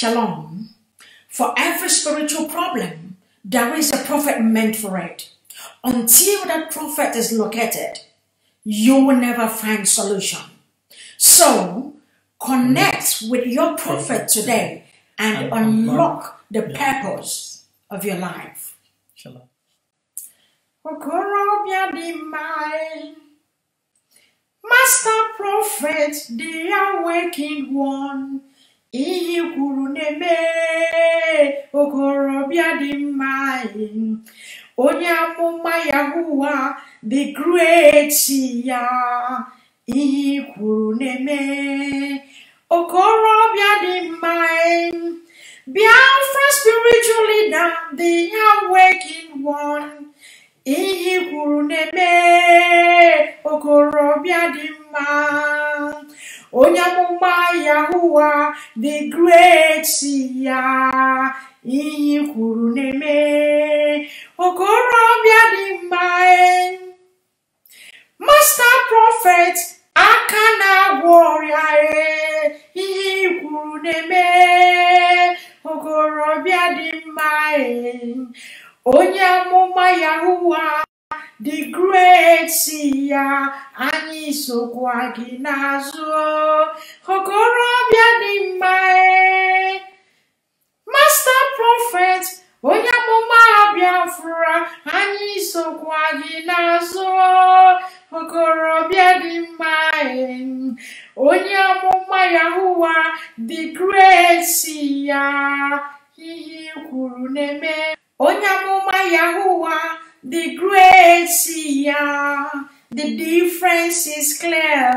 Shalom. For every spiritual problem, there is a prophet meant for it. Until that prophet is located, you will never find solution. So, connect with your prophet today and unlock the purpose of your life. Shalom. Master prophet, the awakened one. Iyi kwuru neme okorobịa dị mma onye amụma Yahuwah the great ya iyi kwuru neme okorobịa dị mma Biafra spiritual leader the awakened one iyi kwuru neme okorobịa dị mma onye amụma Yahuwah the great ya iyi kwuru neme okorobịa dị mma Master prophet aka na-agwọ ọrịa iyi kwuru neme okorobịa dị mma onye amụma Yahuwah the great ya anyị sokwa gị n'azụ okorobịa dị mma Master prophet onye amụma Biafra anyị sokwa gị n'azụ okorobịa dị mma onye amụma Yahuwah the great ya ihe kwuru na-eme onye amụma Yahuwah the great ya the difference is clear.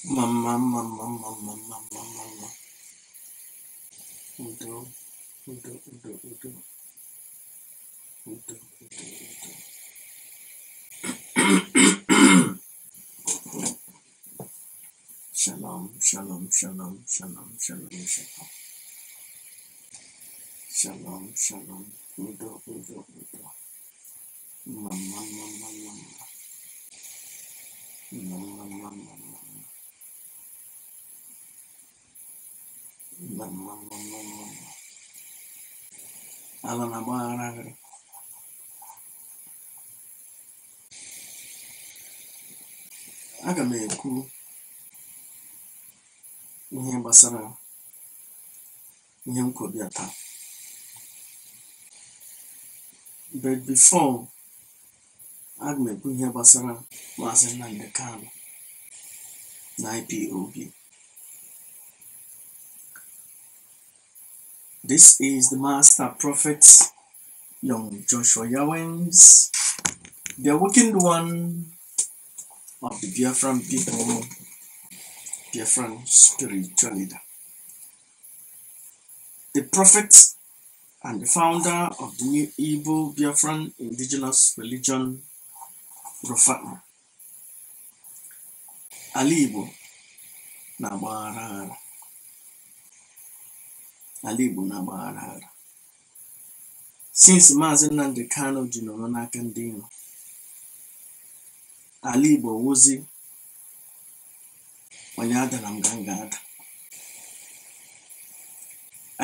Mama. Udo. Shalom. Udo. Mama. Alana gbara aga m ekwu ihe gbasara ihe nkwobịa taa. But before aga m ekwu ihe gbasara Maazị Nnamdi Kanu na IPOB. This is the Master Prophet, young Joshua Yawens, the awakened one of the Biafran people, Biafran spiritual leader, the prophet and the founder of the new Igbo Biafran indigenous religion, Rofana. Alibo na Alibu na Bahara. Since Maazị Nnamdi Kanu ji nọrọ n'aka ndị iro, Alibo wozi onye adara nganga ada.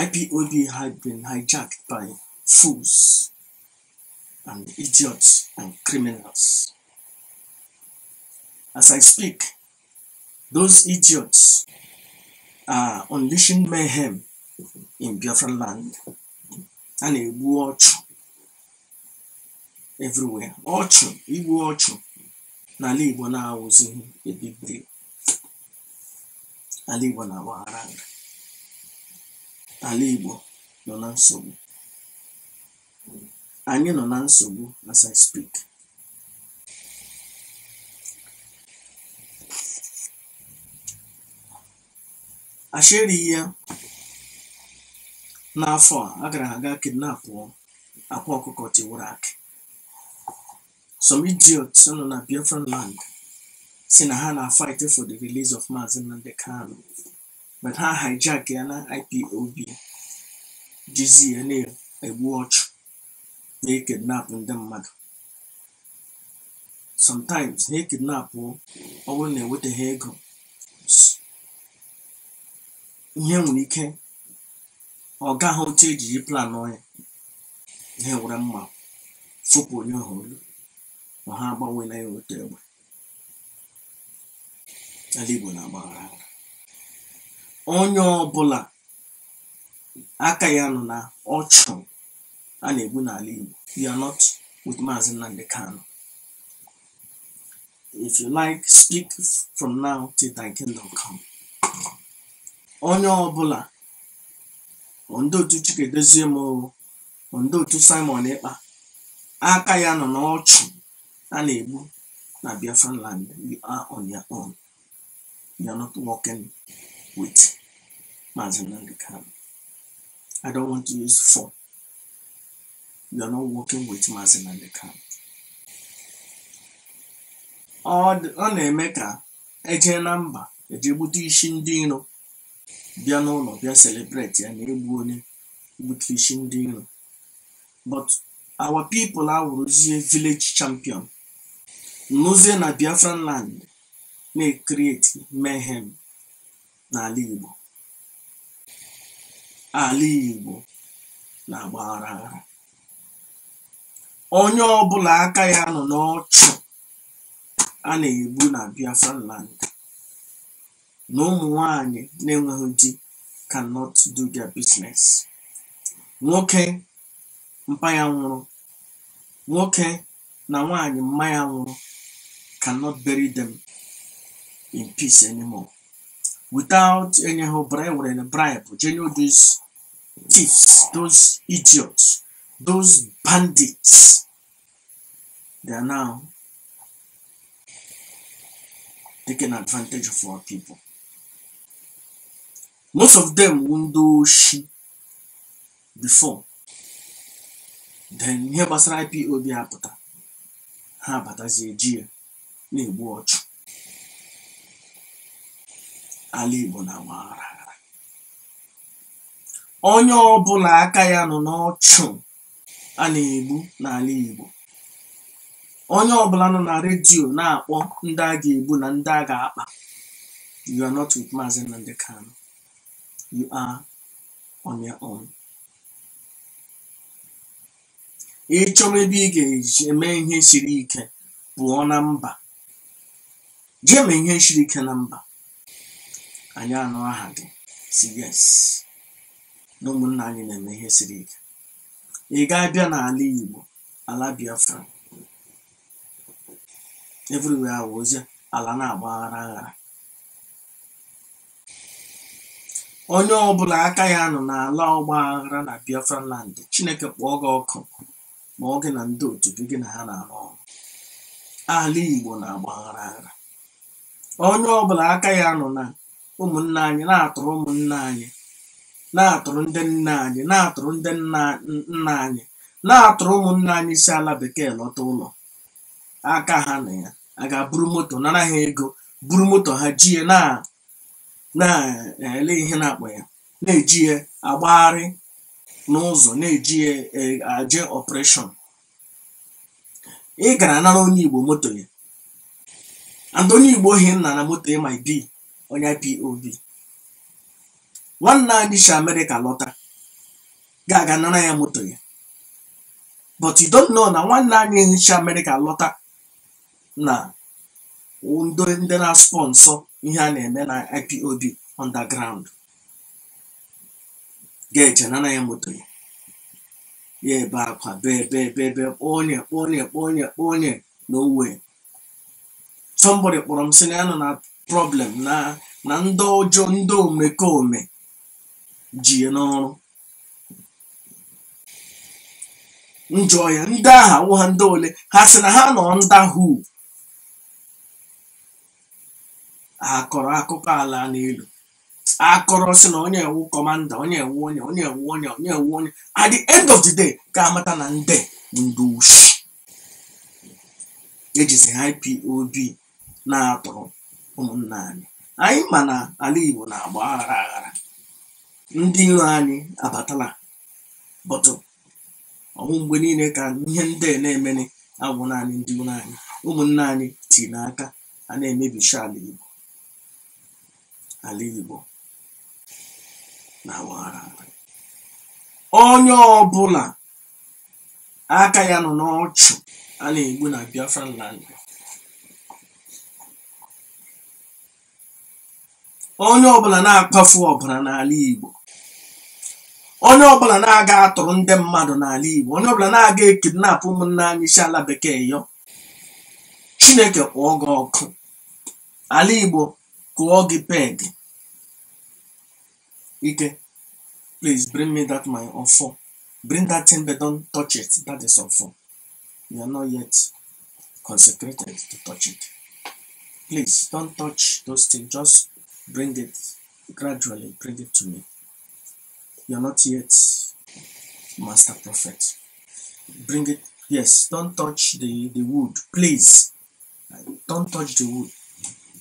IPOB had been hijacked by fools and idiots and criminals. As I speak, those idiots are unleashing mayhem in Biafran land and a watch everywhere. Igbo na Igbo na was a big deal. Igbo na Warang. Igbo no na nsogbu. Anyị nọ na nsogbu as I speak. Asheri ya n'afọ a gara aga kidnapụ akwa ọkụkọ tiwara akị. some idiots on a Biafran land say na ha na fight for the release of Mazi Nnamdi Kanu, but ha hijack yana IPOB jizi ene a watch they kidnap them mad. Sometimes they kidnap or when they with the hair go. Here when he can or got home take you plan on it. Here what I'm up. Football your hole. Or how about when I would tell? I live on about on your bola Akayano na Ocho and a Bunali. You are not with Mazi Nnamdi Kanu. If you like, speak from now till thy kingdom come. On your bola, ondo to Chike Dezemo, ondo to Simon Epa, Akayano no Ocho, and Ebu, na Biafran land. You are on your own. You are not walking with Mazi Nnamdi Kanu. I don't want to use for. You are not working with Mazi Nnamdi Kanu. Ọ na-eme ka eje na mba eje gbute isi ndị iro bịa n'ụlọ bịa celebrate ya na egbu onye gbute isi ndị iro. But our people awụrụzie village champion nụzie na Biafran land na-create mayhem n'ala Igbo. Ala Igbo na-agbaghara aghara. Onye ọbụla aka ya nọ n'ọchụ a na-egbu na Biafran land na ụmụ nwanyị na-enweghị di cannot do their business. Nwoke mpa ya nwụrụ, nwoke na nwanyị mma ya nwụrụ cannot bury them in peace anymore without any bribe. Those thieves, those idiots, those bandits, they are now taking advantage of our people. Most of them won't do shit before. Then here was IPOB apata. Ha batazi ejie na egbu ọchụ. Ala Igbo na agbara. Onye ọbụla aka ya nọ n'ọchụ a na-egbu n'ala Igbo. Onye ọbụla nọ na redio na-akpọ ndị a ga-egbu na ndị a ga-akpa. You are not with Mazi Nnamdi Kanu. You are on your own. Ịchọrọ ebe ị ga-eji eme ihe siri ike pụọ na mba. Jee mee ihe siri ike na mba. Anyị anọ aha gị si yes. Na ụmụnna anyị na-eme ihe siri ike. Ị ga-abịa n'ala Igbo, ala Biafra. Everywhere was ala na-agbaghara aghara. Onye ọbụla aka ya nọ n'ala ọgbaghara na Biafran land, Chineke kpọọ gị ọkụ ma ọ gị na ndị otu gị na ha na-arụ ọrụ. Ala Igbo na-agbaghara aghara. Onye ọbụla aka ya nọ na ụmụnna anyị na-atụrụ ụmụnna anyị, na-atụrụ ndị nna anyị, na-atụrụ ndị nna anyị, na-atụrụ ụmụnna anyị si ala bekee lọta ụlọ. Aka ha na ya a ga-buru moto nara ha ego, buru moto ha jie na-ele ihe na-akpọ ya, na-eji ya agbagharị n'ụzọ, na-eji ya aje operation. Ị gara nara onye Igbo moto ya, and onye Igbo ohi nna na moto ya might be onye IPOB. Nwanne anyị si America lọta ga-aga nara ya moto ya, but you don't know na nwanne anyị si America lọta na ndị na-sponsor ihe a na-eme na IPOB underground ga-eje nana ya moto ya, ya ebe akwa bebe onye no way. Somebody kpọrọ m sị na ya nọ na problem na ndị ọjọọ, ndị omekome ji ya n'ọrụ. Njọ ya ndị agha wụha ndị ole ha sị na ha nọ ndahu. Akọrọ akụkọ ala n'elu, akọrọ sị na onye ewu kọmanda, onye ewu onye. At the end of the day, ka amata na ndị ushi. ejizi ha IPOB na-atụrụ ụmụnna anyị. Anyị ma na ala Igbo na-agba aghara aghara, ndị iro anyị abatala, bọtụ ọnwụ mgbe niile ka ihe ndị na-emeni agwụ naanị ndị iro anyị. Ụmụnna anyị ti n'aka a na-emebicha ala Igbo. Ala Igbo na-agba aghara aghara. Onye ọbụla aka ya nọ n'ọchụ a na-egbu na Biafra land, onye ọbụla na-akpafu ọbara n'ala Igbo, onye ọbụla na-aga atụrụ ndị mmadụ n'ala Igbo, onye ọbụla na-aga ekidnapụ ụmụnna anyị si ala bekee yọ, Chineke kpọọ gị ọkụ. Ala Igbo kụọ gị peg. Ike, please bring me that my offer. Bring that thing, but don't touch it. That is offer. You are not yet consecrated to touch it. Please don't touch those things. Just bring it gradually. Bring it to me. You are not yet master prophet. Bring it. Yes, don't touch the wood. Please. Don't touch the wood.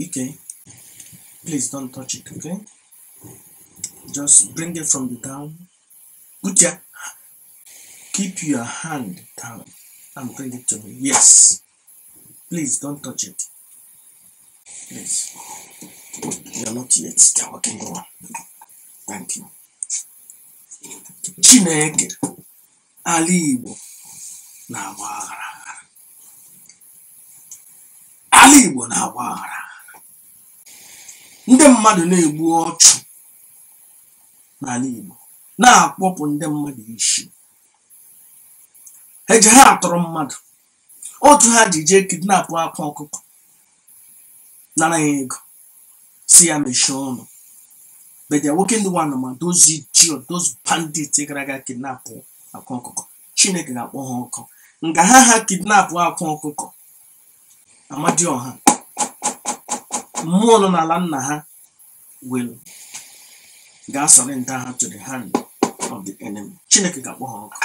Okay. Please don't touch it. Okay. Just bring it from the down. Put your, keep your hand down and bring it to me. Yes. Please don't touch it. Please. You're not yet working on. Thank you. Chineke, ala Igbo na-agba aghara aghara. Ala Igbo na-agba aghara aghara. Ndị mmadụ na-egbu ọchụ n'ala Igbo, na-akpọpụ ndị mmadụ isi. Eji ha atụrụ mmadụ. Otu ha ji jee kidnapụ akwa ọkụkọ, nara ya ego, si ya mechie ọnụ. But they are working the one man, those idiots, those bandits gara aga kidnapụ akwa ọkụkọ. Chineke ga-akpọ ha ọkụ. Nga ha kidnapụ akwa ọkụkọ, Amadioha, mmụọ nọ n'ala nna ha will surrender her to the hand of the enemy. Chineke ga-akpọ ha ọkụ.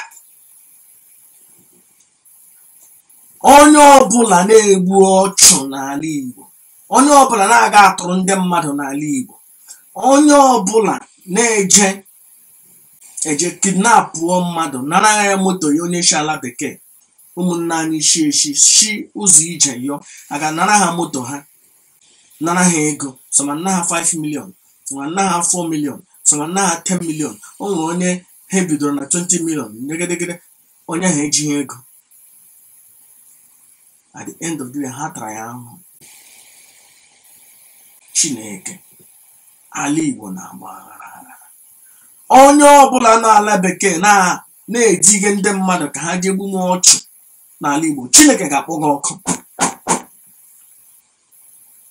Onye ọbụla na-egbu ọchụ n'ala Igbo, onye ọbụla na-aga atụrụ ndị mmadụ n'ala Igbo, onye ọbụla na-eje kidnapụọ mmadụ, nara ya moto ya onye isi ala bekee, ụmụnna anyị shi ụzọ ije yọ, aga nara ha moto ha, nara ha ego, soma nna ha 5 million, soma nna ha 4 million, soma nna ha 10 million. O nwere onye ha bidoro na 20 million, negedegede onye ha ejighị ego. At the end of the day, ha tara ya ahụ. Chineke, ala Igbo na-agba aghara aghara. Onye ọbụla n'ala bekee na-edige ndị mmadụ ka ha jee gbuo ọchụ n'ala Igbo, Chineke ga-akpọ gị ọkụ.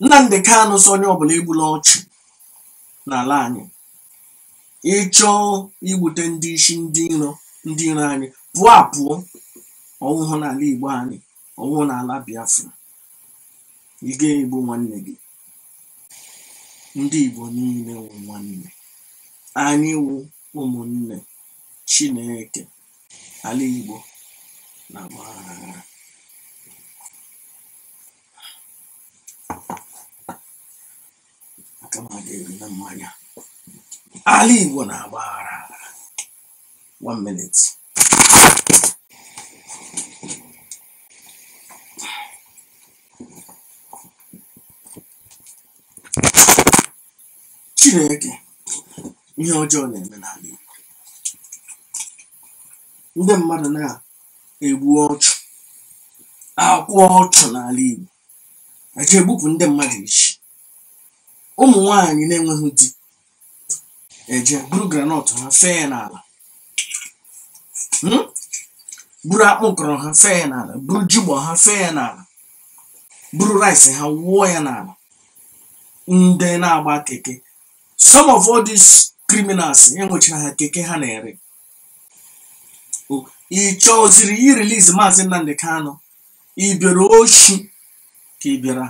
Nnamdi Kanu sọ onye ọbụla egbula ọchụ n'ala anyị. Ịchọ igbute ndị isi ndị iro anyị, pụọ apụọ. Ọnwụhụ n'ala Igbo anyị, ọnwụ n'ala Biafra. Ị ga-egbu nwanne gị. Ndị Igbo niile wụ nwanne. Anyị wụ ụmụnne. Chineke, ala Igbo na-agba aghara. Aka m ga-eri na mmanya. Ala Igbo na-agba aghara. 1 minute. Chineke, ihe ọjọọ na-eme n'ala Igbo. Ndị mmadụ na-egbu ọchụ, akwụ ọchụ n'ala Igbo, eje egbupụ ndị mmadụ isi. Ụmụ nwaanyị na-enweghị di eje buru granọt ha fee n'ala, buru akpụ nkọrọ ha fee n'ala, buru jigbo ha fee n'ala, buru rice ha wụọ ya n'ala. Ndị na-agba keke, some of all these criminals enwechara ha keke ha na-ere. Ị chọziri irelease Maazị Nnamdi Kanu, ị bịara oshi ka ị bịara.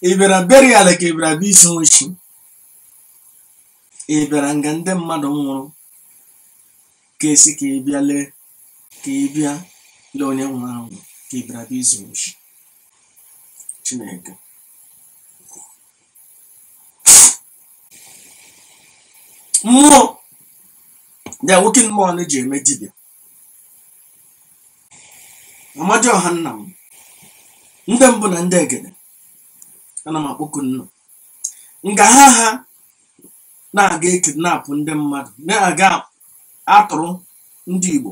Ị bịara burial ka ị bịara bụ isi oshi. Ị bịara nga ndị mmadụ nwụrụ ka esi ka ị bịa lee ka ị bịa lee onye nwụrụ anwụ ka ị bịara bịa izu oshi. Chineke mmụọ ya nwoke mmụọ na-eji eme dibịa. Amadioha nna m, ndị mbụ na ndị egede, ana m akpọku nnu nga ha na-aga ekidnapụ ndị mmadụ, na-aga atụrụ ndị Igbo,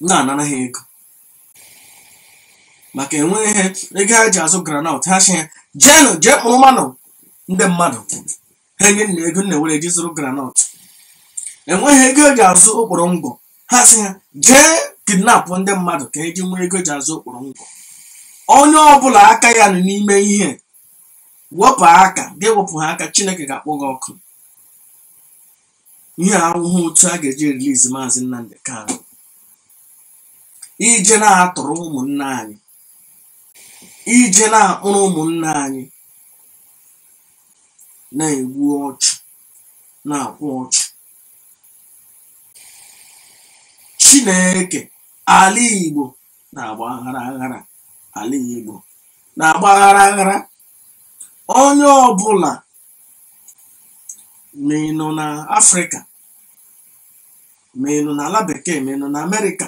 na-anara ha ego maka enweghị ego ha ji azụ granọt. Ha sị ya jee kpụrụ mmanụ ndị mmadụ, ha enye nna ego, nna were ji zụrụ granọt. Enweghị ego eji azụ okporo ngwọ, ha sị ya jee kidnapụ ndị mmadụ ka eji nwee ego eji azụ okporo ngwọ. Onye ọbụla aka ya nọ n'ime ihe, wepụ aka, ga-ewepụ ha aka, Chineke ga-akpọ gị ọkụ. Ihe ahụhụ otu a ga-eji release Maazị Nnamdi Kanu, ije na-atụrụ ụmụnne anyị, ije na-akpụrụ ụmụnne anyị, na-egbu ọchụ, na-akwụ ọchụ. Chineke, ala Igbo na-agba aghara aghara, ala Igbo na-agba aghara aghara. Onye ọbụla ma ị nọ na Afrịka, ma ị nọ n'ala bekee, ma ị nọ na Amerịka,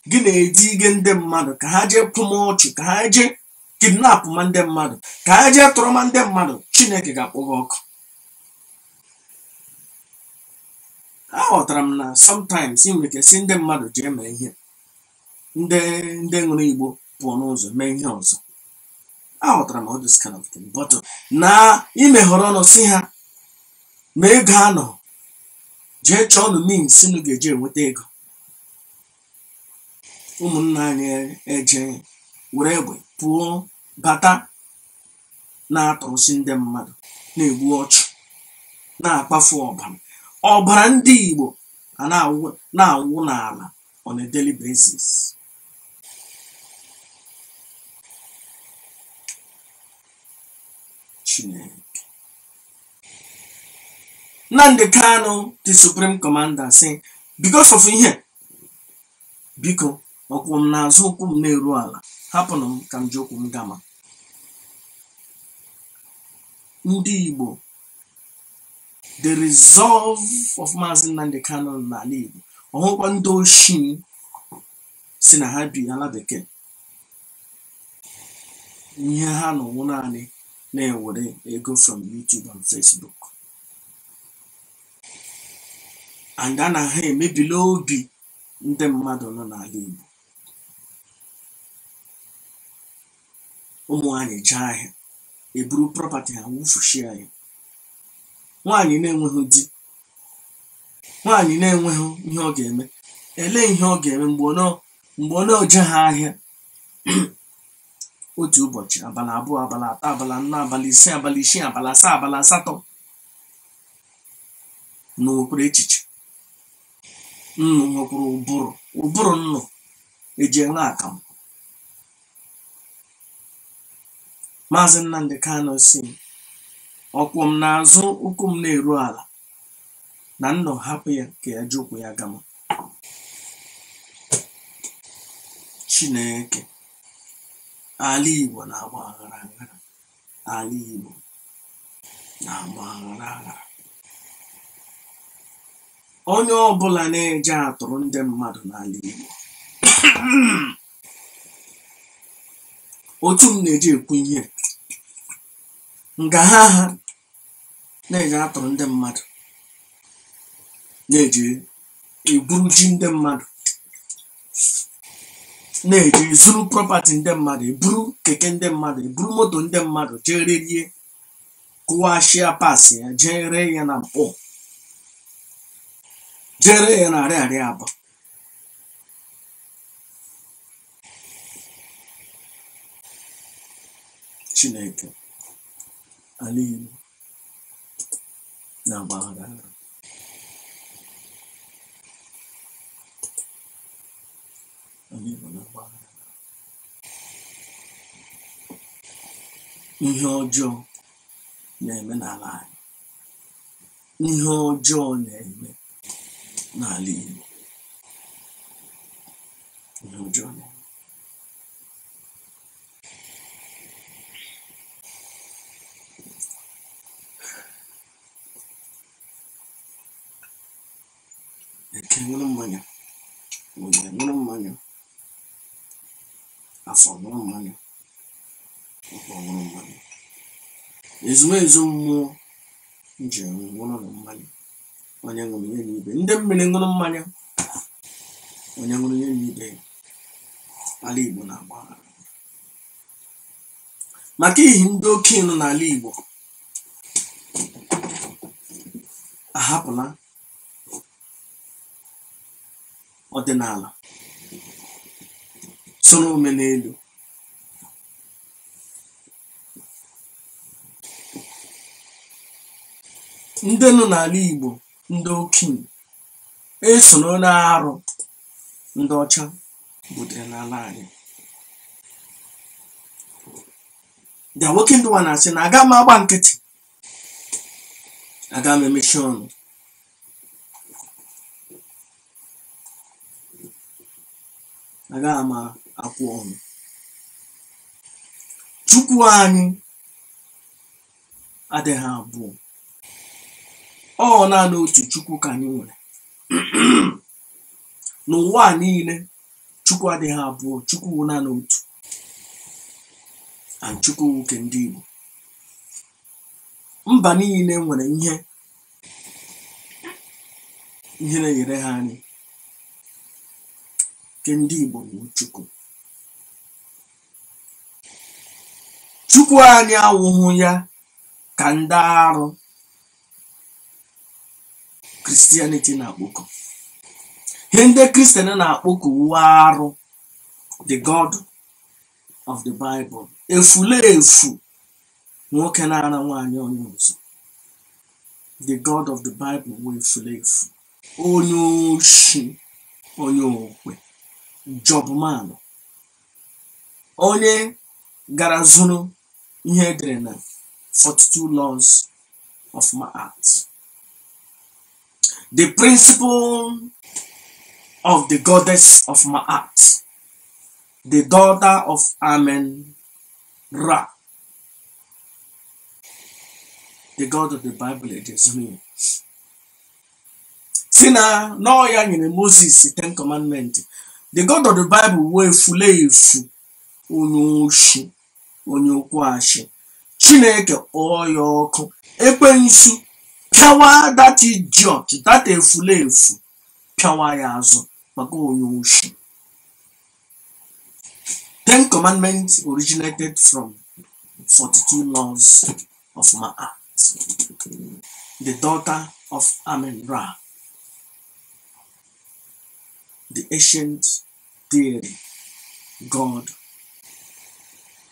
gị na-edi ige ndị mmadụ ka ha jee kwụm ọchụ, ka ha jee kidnap ma ndị mmadụ, ka ha jee tụrụ ma ndị mmadụ, Chineke ga-akpọ gị ọkụ. Aghọtara m na sometimes ị nwere ike si ndị mmadụ jee mee ihe, ndị ṅụrụ Igbo pụọ n'ụzọ mee ihe ọzọ. Aghọtara m all this kind of thing, but na imeghọrọ ọnụ si ha ma ego anọ jee chọọ nụ means unu ga-eji enweta ego. Ụmụnna anyị eje were egbe pụọ bata, na-atụrụsi ndị mmadụ, na-egbu ọchụ, na-akpafu ọbara ndị Igbo a na-awụ n'ala on a daily basis. Chineke. Nnamdi Kanu, the Supreme Commander, saying because of ihe, biko ọkwụ m n'azụ, ụkwụ m na-eru ala, hapụnụ m ka m ji ụkwụ m gama. Ndị Igbo, the resolve of Maazị Nnamdi Kanu n'ala Igbo, ọhụkwa ndị oshi si na ha bi ala bekee, ihe ha nọwụ naanị na-ewere ego from YouTube and Facebook, and anaghị emebili obi ndị mmadụ nọ n'ala Igbo. Ụmụ anyị jee ahịa, eburu property ha wufushi anyị. Nwaanyị na-enweghị di, nwaanyị na-enweghị ihe ọ ga-eme, ele ihe ọ ga-eme mgbe ọ na-oje ha ahịa otu ụbọchị, abalị abụọ, abalị atọ, abalị anọ, abalị ise, abalị isii, abalị asaa, abalị asatọ, na nwekwara echiche. Nnu nwekwara ụbụrụ nnu eji enwe akamụ. Maazị Nnamdi Kanu si ọkwụ m n'azụ, ụkwụ m na-eru ala, na nnọ hapụ ya ka ya ji ụkwụ ya gama. Chineke, ala Igbo na-agba aghara aghara, ala Igbo na-agba aghara aghara. Onye ọbụla na-eje atụrụ ndị mmadụ n'ala Igbo, otu m na-eji ekwu ihe, nga ha na-eje atụrụ ndị mmadụ, na-eje eburu ji ndị mmadụ, na-eje zuru property ndị mmadụ, eburu keke ndị mmadụ, eburu moto ndị mmadụ, jee rerie, kụwashia pasị ya, jee ree ya na mpụ, jee ree ya na arịarịa Aba. Chineke, ala Igbo na-agba aghara aghara. Ala Igbo na-agba aghara aghara. Ihe ọjọọ na-eme n'ala anyị, ihe ọjọọ na-eme n'ala Igbo. ihe ọjọọ na-eme. Eke ṅụrụ mmanya, onye ṅụrụ mmanya, afọ ṅụrụ mmanya, ọkpọ ṅụrụ mmanya, ezumezu mmụọ nje ṅụrụ na mmanya, onye ṅụrụ ihe n'ibe, ndị mmiri ṅụrụ mmanya, onye ṅụrụ ihe n'ibe, ala Igbo na-agba maka ihi ndị okenye nọ n'ala Igbo ahapụla ọdịnala soro omenelu. Ndị nọ n'ala Igbo, ndị okenye esoro na-arụ ndị ọcha butere n'ala anyị. Ndị nwoke ndị nwa na-asị na aga m agba nkịtị, aga m emechi ọnụ, aga m akwụ ọnụ. Chukwu anyị adịghị abụọ, ọ naanị otu Chukwu ka anyị nwere. N'ụwa niile Chukwu adịghị abụọ, Chukwu wụ naanị otu, and Chukwu nke ndị Igbo. Mba niile nwere ihe na-enyere ha anyị, nke ndị Igbo bụ Chukwu. Chukwu anyị awụhụ ya ka ndị arụ Christianity na-akpọkọ. Ihe ndị Kristian na-akpọkọ uwe arụ, the God of the Bible, efulefu nwoke na-ara nwaanyị onye ọzọ. The God of the Bible wee efulefu, onye oshi, onye okwe, jobman, onye gara zuru ihe edere na 42 laws of Ma'at. The principle of the goddess of Ma'at, the daughter of Amen-Ra, the God of the Bible, it is me. Si na ya nyere Moses 10 commandments. The God of the Bible wee fulefu, onye oshi, onye okwu ashi. Chineke oya ọkụ, ekwensu pịawa that idiot, that efulefu, pịawa ya azụ maka onye oshi. 10 commandments originated from 42 laws of Ma'at, the daughter of Amen-Ra, the ancient deity, God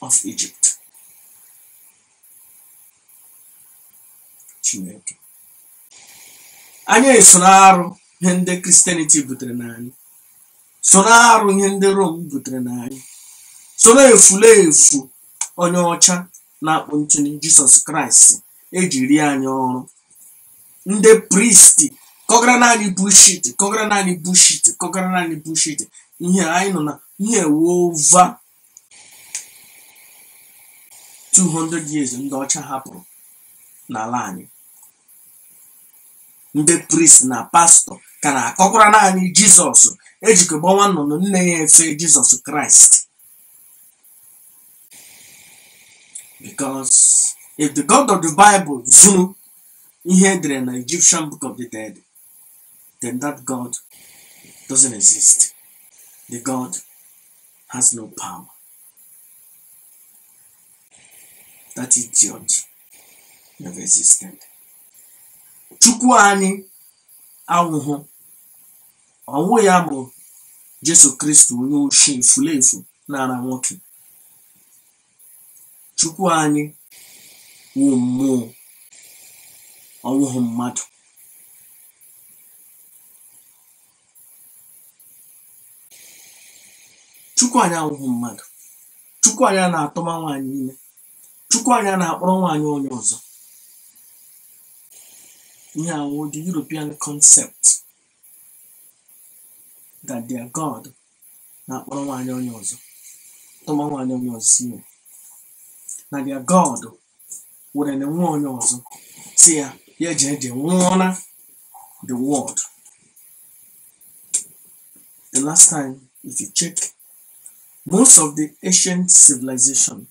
of Egypt. Chineke. Anyị so na-arụ ihe ndị Christianity butere n'anyị, so na-arụ ihe ndị Rome butere n'anyị, so na-efulefu onye ọcha na-akpụ ntụnụ Jizọs Kraịst eji rie anyị ọrụ. Ndị pristi kọgara naanị bullshit, ihe anyị nọ na ihe over 200 years ndị ọcha hapụrụ n'ala anyị. Ndị priest na pastọ ka na-akọkwara naanị Jizọs ejikọ gbawa nnụnụ nne ya efe Jizọs Kraịst. Because if the God of the Bible zuru ihe edere na Egyptian Book of the Dead, then that God doesn't exist. The God has no power. That idiot never existed. Chukwu anyị awụhụ, ọnwụ ya bụ Jesu Kristi onye oshi efulefu na-ara nwoke. Chukwu anyị wụ mmụọ, ọwụhụ mmadu. Chukwu anyị awụhụ mmadu. Chukwu anyị na-atọma nwaanyị ime. Chukwu anyị na-akpọrọ nwaanyị onye ọzọ. Ihe awụ the European concept that their God na-akpọrọ nwaanyị onye ọzọ tụma nwaanyị onye ọzọ ime na their God were na nwa onye ọzọ si ya ya eje nwụọ na the world. The last time, if you check, most of the ancient civilization,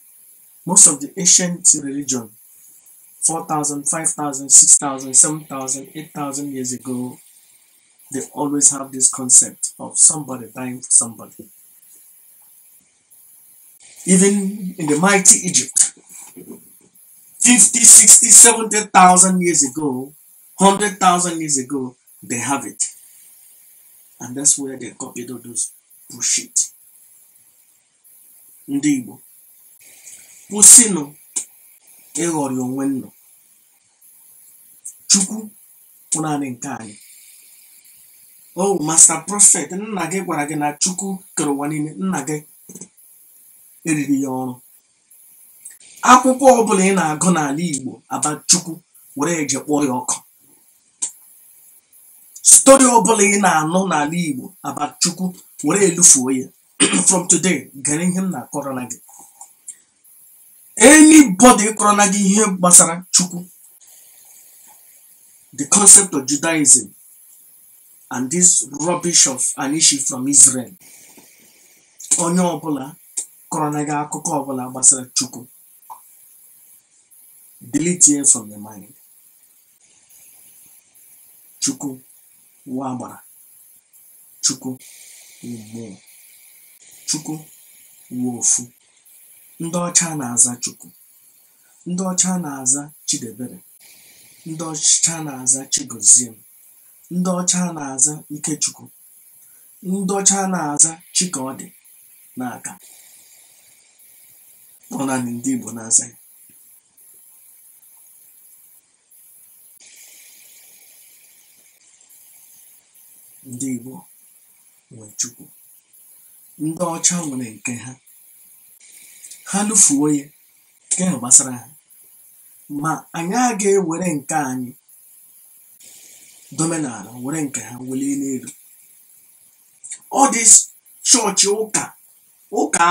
most of the ancient religion, 4,000, 5,000, 6,000, 7,000, 8,000 years ago, they always have this concept of somebody dying for somebody. Even in the mighty Egypt, 50, 60, 70,000 years ago, 100,000 years ago, they have it. And that's where they copied all those bullshit. Ndị Igbo, kwụsịnụ ịghọrị onwe nnụ. Chukwu bụ naanị nke anyị. Oh, Master Prophet, nna gị gwara gị na Chukwu kere ụwa niile, nna gị eriri ya ọrụ. Akwụkwọ ọbụla ị na-agụ n'ala Igbo aba Chukwu were eje kpọọ ya ọkụ. Story ọbụla ị na-anụ n'ala Igbo aba Chukwu were elufuo ya. From today, gere ihe m na-akọrọ na gị. Anybody kọrọ na gị ihe gbasara Chukwu, the concept of Judaism and this rubbish of an issue from Israel, onye ọbụla kọrọ na gị akụkọ ọbụla gbasara Chukwu, delete it from your mind. Chukwu wụ agbara, Chukwu wụ mmụọ, Chukwu wụ ofu. Ndị ọcha na-aza Chukwu, ndị ọcha na-aza Chidebere, ndị ọcha na-aza Chigozie, ndị ọcha na-aza Ikechukwu, ndị ọcha na-aza Chikaọdị n'aka. Ọ naanị ndị Igbo na-aza ya. Ndị Igbo nwere Chukwu, ndị ọcha nwere nke ha. Ha lụfuo ya nke ha gbasara ha, ma anyị agaghị ewere nke anyị domenala were nke ha welie n'elu. All this chọọchị ụka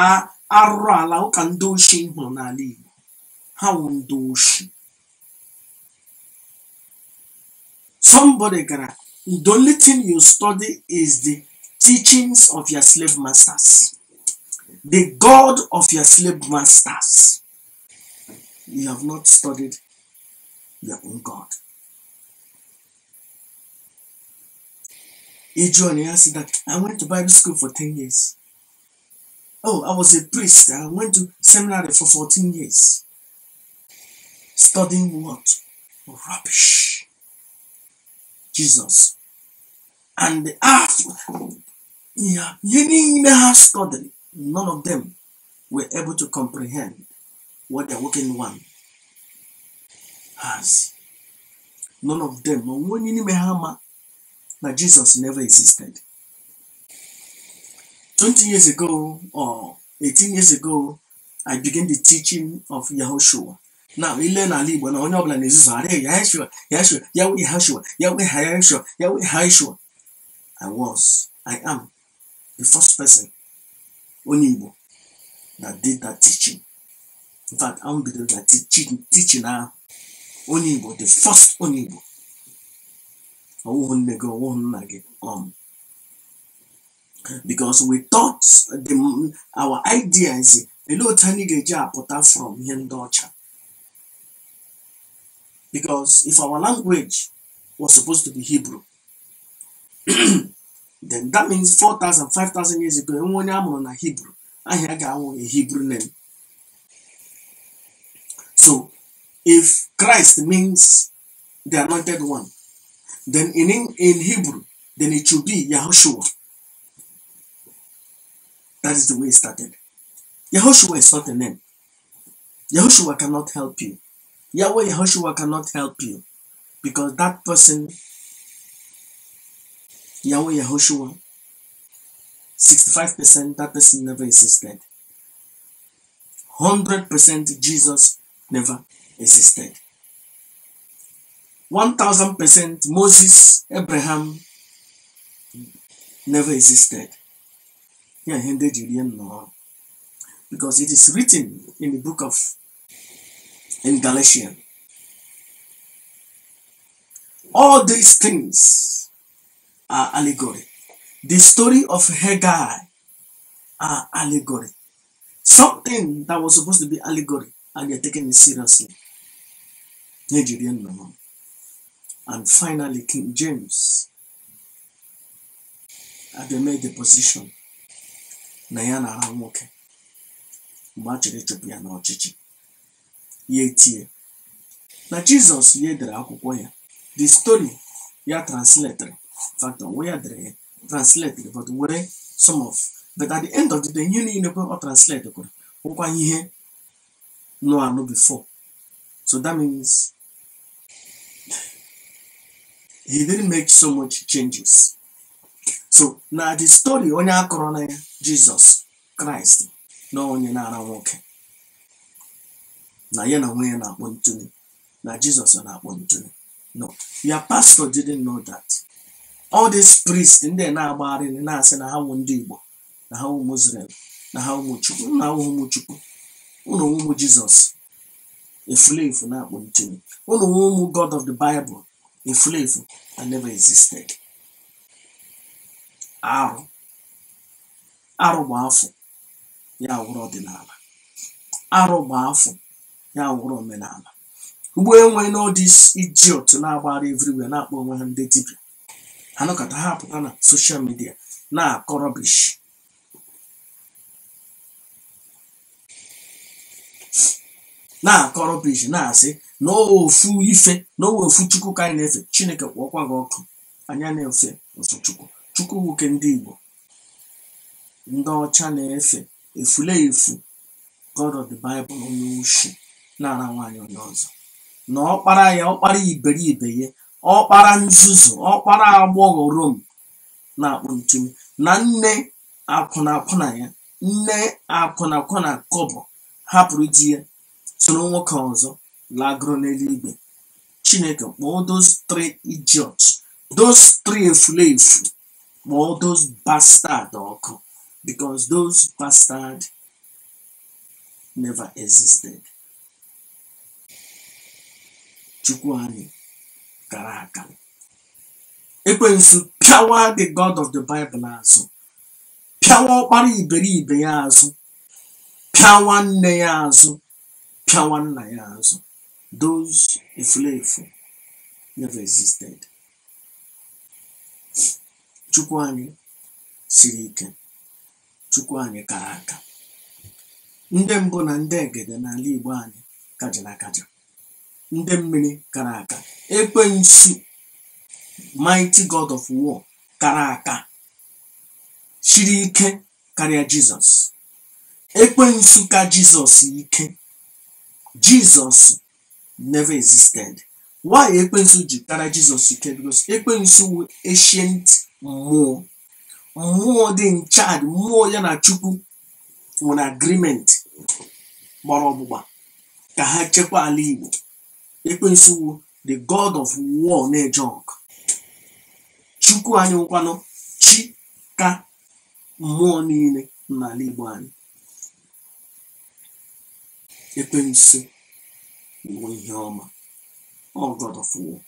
arụrụ ala, ụka ndị oshi hụrụ n'ala Igbo, ha wụ ndị oshi. Somebody gara, the only thing you study is the teachings of your slave masters, the God of your slave masters. You have not studied your own God. John said that I went to Bible school for 10 years. Oh, I was a priest. I went to seminary for 14 years. Studying what? Rubbish. Jesus. And the you have studied. None of them were able to comprehend what the working one has. None of them. That Jesus never existed. 20 years ago or 18 years ago, I began the teaching of Yahushua. Now, we learn a little bit. I am the first person Onibo that did that teaching. In fact, I won't be doing that teaching now. Onibo, the first Onibo. Because we thought our idea is a little tiny geja put out from Yendocha. Because if our language was supposed to be Hebrew, then that means 4,000, 5,000 years ago, when I'm on a Hebrew, I had a Hebrew name. So, if Christ means the anointed one, then in Hebrew, then it should be Yahushua. That is the way it started. Yahushua is not a name. Yahushua cannot help you. Yahweh Yahushua cannot help you. Because that person, Yahweh Yahushua, 65% that person never existed. 100% Jesus never existed. 1000% Moses, Abraham never existed. Yeah, no. Because it is written in the book of in Galatians. All these things are allegory. The story of Hagar are allegory. Something that was supposed to be allegory, and they're taking it seriously. Nigerian no. And finally, King James they made the position. Nayana Ramoke. Machiri Chopia no chichi. Ye tie. Now Jesus ye dere akwụkwọ ya. The story ya translated. In fact, we are there translated, but where some of. But at the end of the day, you need to translate the here no before. So that means he didn't make so much changes. So now the story on your corona Jesus Christ no onye na nwoke. Na ye na nwe na akpọ ntuni. Na Jesus na akpọ ntuni. No, your pastor didn't know that. All these priests in there na agbari na asị na ha wụ ndị Igbo, na ha wụ Muslim, na ha wụ Chukwu, na ha wụ Chukwu. Unu wụ Jesus. Efulefu na akpọ ntuni. Unu wụ God of the Bible. Efulefu and never existed. Arụ bụ afọ ya wụrụ ọdịnala. Arụ bụ afọ ya wụrụ omenala. Ugbo enwe no this idiot na-agbara everywhere na-akpọ onwe ha ndị dibịa. Ha nọkọta ha apụta na social media na-akọ rubbish. Na-akọ rubbish na-asị na ofu ife na ofu Chukwu ka anyị na-efe. Chineke kwọkwa gị ọkụ. Anya na-efe ofu Chukwu. Chukwu nwoke ndị Igbo. Ndị ọcha na-efe efulefu God of the Bible onye ushi na-ara nwaanyị onye ọzọ. Na ọkpara ya, ọkpara iberibe ya, ọkpara nzuzu, ọkpara agbọghọ Rom na-akpọ ntumi, na nne akwụna ya, nne akwụna kọbọ hapụrụ di ya soro nwoke ọzọ lagoro n'eluigwe. Chineke kpọọ those three idiots, those three efulefu, kpọọ those bastard ọkụ, because those bastard never existed. Chukwu anyị gara aka. Ekwensu pịawa the God of the Bible azụ, pịawa ọkpara iberibe ya azụ, pịawa nne ya azụ, pịawa nna ya azụ. Those efulefu never existed. Chukwu anyị siri ike. Chukwu anyị kara aka. Ndị mbụ na ndị egede n'ala Igbo anyị kajara akaja. Ndị mmiri kara aka. Ekwensu mighty God of war kara aka. Siri ike karịa Jesus. Ekwensu ka Jesus ike. Jesus never existed. Why ekwensu ji kara Jesus ike? Because ekwensu were ancient mmụọ. Mmụọ dị in charge. Mmụọ ya na Chukwu nwere agreement gbara ọgbụgba ka ha chekwa ala Igbo. Ekwensu wu the God of war na-eje ọgụ. Chukwu anyị nwekwanụ chi ka mmụọ niile n'ala Igbo anyị. Ekwensu bụ ihe ọma. All God of war.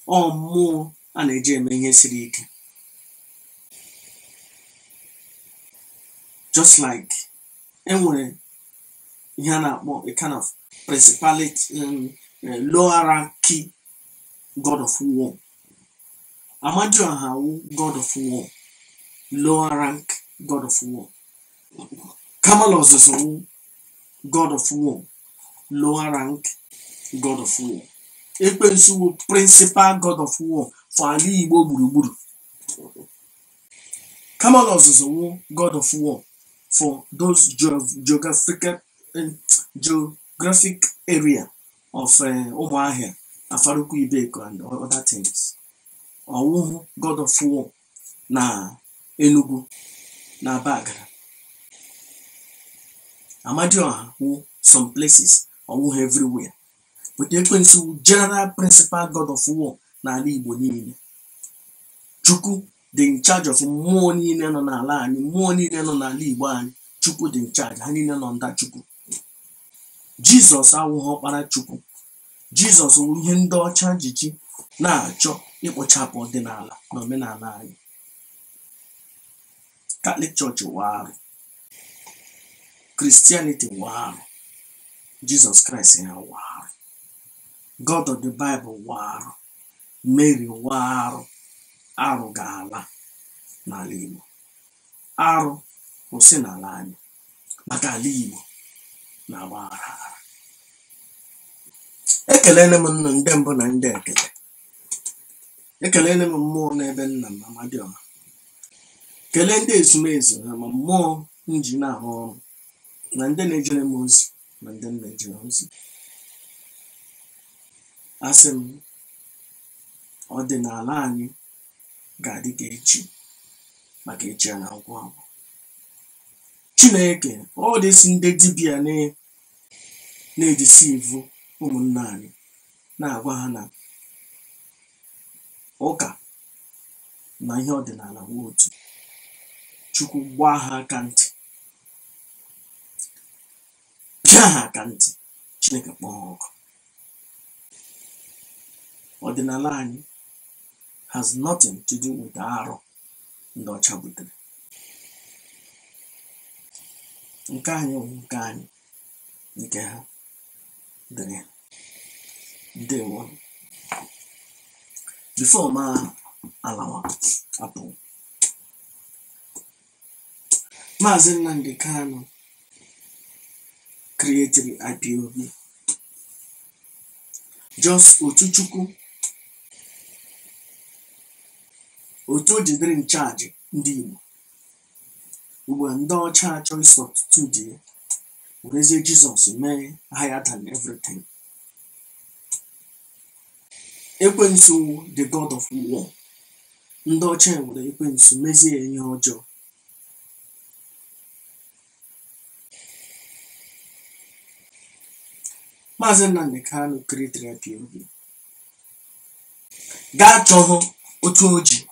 Ọ mmụọ a na-eji eme ihe siri ike. Just like enwere ihe a na-akpọ a kind of principality, lower rank God of war. Amadioha wu God of war, lower rank God of war. Kamalos wu God of war, lower rank God of war. Ekwensu wu principal God of war for ala Igbo gburugburu. Kamalos wu God of war for those geographic area of Umuahia, Afaruku Ibeko and other things. Or God of war na Enugu na Bagara. Amadioha who some places or everywhere. But Ekwensu general principal God of war na ala Igbo niile. Chukwu dị in charge of mmụọ niile nọ n'ala anyị, mmụọ niile nọ n'ala Igbo anyị. Chukwu dị in charge, ha niile nọ nda Chukwu. Jizọs awụghị ọkpara Chukwu. Jizọs wụ ihe ndị ọcha jiji na-achọ ikpochapụ ọdịnala na omenala anyị. Catholic Church warụ, Christianity warụ, Jesus Christ ya warụ, God of the Bible warụ, Mary warụ. Arụ ga-ala n'ala Igbo. Arụ kwụsị n'ala anyị, maka ala Igbo na-agba aghara. Ekelele m nnu ndị mbụ na ndị ekele. Ekelele m mmụọ n'ebe nna m Amadioha. Kelee ndị ezumezu ha ma mmụọ nji na-arụ ọrụ, na ndị na-ejere m ozi na ndị na-ejere ozi. Asị m ọdịnala anyị ga-adị ka echi, maka echi a na-agwụ agwụ. Chineke ọ dịsi ndị dibịa na-edisivu ụmụnna anyị, na-agwa ha na ụka na ihe ọdịnala wụ otu. Chukwu gbaa ha aka ntị, pịa ha aka ntị. Chineke kpọọ ha ọkụ. Ọdịnala anyị has nothing to do with arụ ndị ọcha butere. Nke anyị bụ nke anyị, nke ha dịrị ha. Ndewo. Before ma alawa apụ, Maazị Nnamdi Kanu created IPOB. Just otu Chukwu, otu o jidere in charge ndị Igbo. Ugbu a ndị ọcha achọ substitute ya, werezie Jizọs mee higher than everything. Ekwensu, the god of war. Ndị ọcha nwere ekwensu mezie ya ihe ọjọọ. Maazị Nnamdi Kanu created IPOB. Gaa chọọ otu oji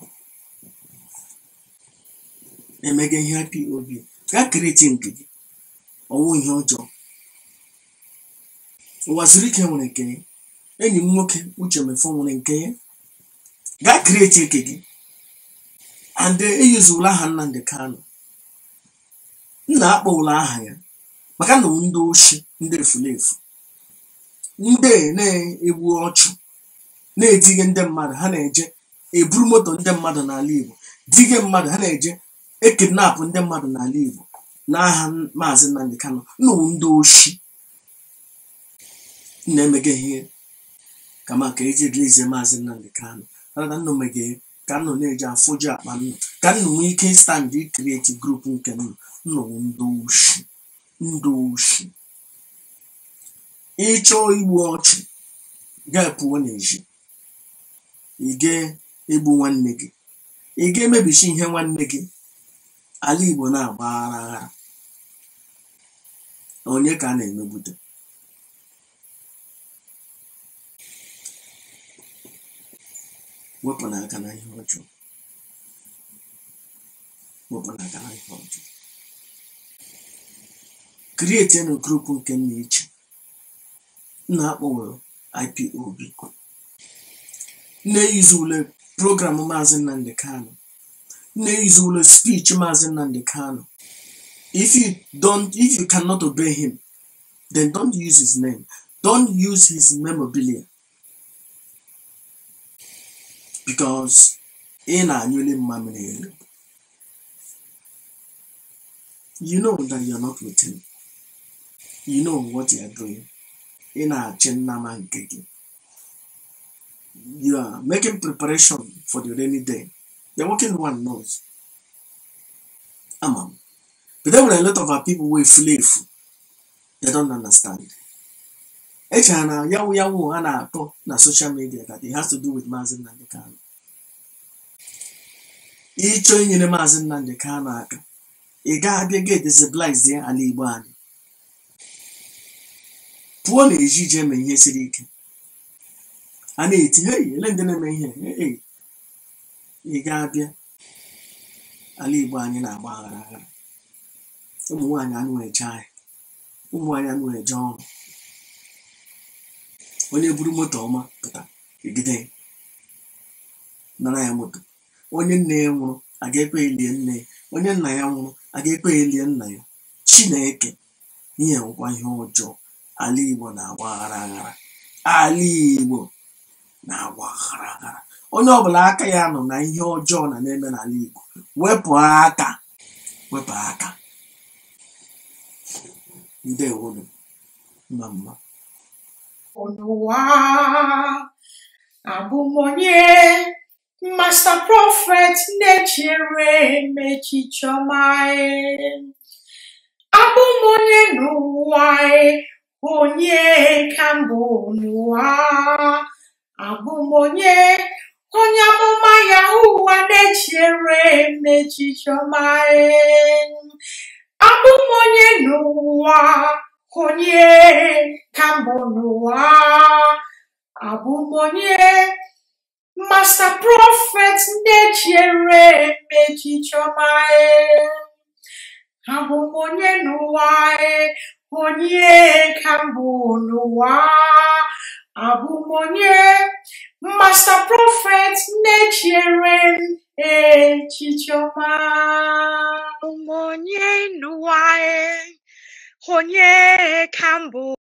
emege ihe IPOB. Gaa create nke gị. Ọwụ ihe ọjọọ. Ụwa zuru ike nwere nke ya. Enyi m nwoke Uche Mefo nwere nke ya. Gaa create nke gị. And eyuzula aha Nnamdi Kanu. Nna akpọ ụlọ aha ya maka na ndị oshi, ndị efulefu, ndị na-egbu ọchụ, na-edige ndị mmadụ. Ha na-eje eburu moto ndị mmadụ n'ala Igbo, dige mmadụ. Ha na-eje ekidnapụ ndị mmadụ n'ala Igbo n'aha Maazị Nnamdi Kanu. Nnụwụ ndị oshi na-emege ihe kama ka eji release Maazị Nnamdi Kanu. Rada nnụ meghe ka nnụ na-eji afụju akpa nnụ, ka nnụ nwee ike stand create group nke nnụ. Nnụwụ ndị oshi, ndị oshi. Ịchọ igbu ọchụ, gaa pụọ n'ezi. Ị ga-egbu nwanne gị, ị ga-emebichi ihe nwanne gị. Ala Igbo na-agba aghara. Onye ka a na-emegbute? Wepụ n'aka na ihe ọjọọ. Wepụ n'aka na ihe ọjọọ. Create a group nke nna iche. Nna akpọwere IPOB. Na-eyuzu ule program Maazị Nnamdi Kanu. Na-eyuzu ule speech Maazị Nnamdi Kanu. If you cannot obey him, then don't use his name. Don't use his memorabilia. Because in a newly mammal, you know that you're not with him. You know what you are doing. In a Chennaman Gigi. You are making preparation for the rainy day. The working one knows. Amam. But there were a lot of our people who flew. They don't understand. Echana yawu ana talk na social media that it has to do with Maazị Nnamdi Kanu. Ịchọ inyere Maazị Nnamdi Kanu aka, ị ga-abịa ga-edestabilize ala Igbo anyị. Pụọ na-ejije eme ihe siri ike. A na-eti, hey, ele ndị na-eme ihe, hey, ị ga-abịa ala Igbo anyị na-agba aghara aghara. Ụmụ nwaanyị anụ eje anyị, ụmụ nwaanyị anụ eje ọrụ. Onye buru moto ọma pụta egide nara ya moto. Onye nne ya nwụrụ a ga-ekwe elie nne ya, onye nna ya nwụrụ a ga-ekwe elie nna ya. Chineke ihe nkwa ihe ọjọọ. Ala Igbo na-agba aghara aghara. Ala Igbo na-agba aghara aghara. Onye ọbụla aka ya nọ na ihe ọjọọ na-eme n'ala Igbo, wepụ aka, wepụ aka. Ndewonu mama. Onuwa abumonye Master Prophet nechere mechichomae. Abumonye nuwae onye kambo nuwa. Abumonye onye amụma Yahuwa nechere mechichomae. Abumonye nuwa onye kambo nuwa. Abumonye Master Prophet nechere mechichomae. Abumonye nuwae onye kambo nuwa. Abumonye Master Prophet nechere mechichomae. Abumonye nuwae onye kambo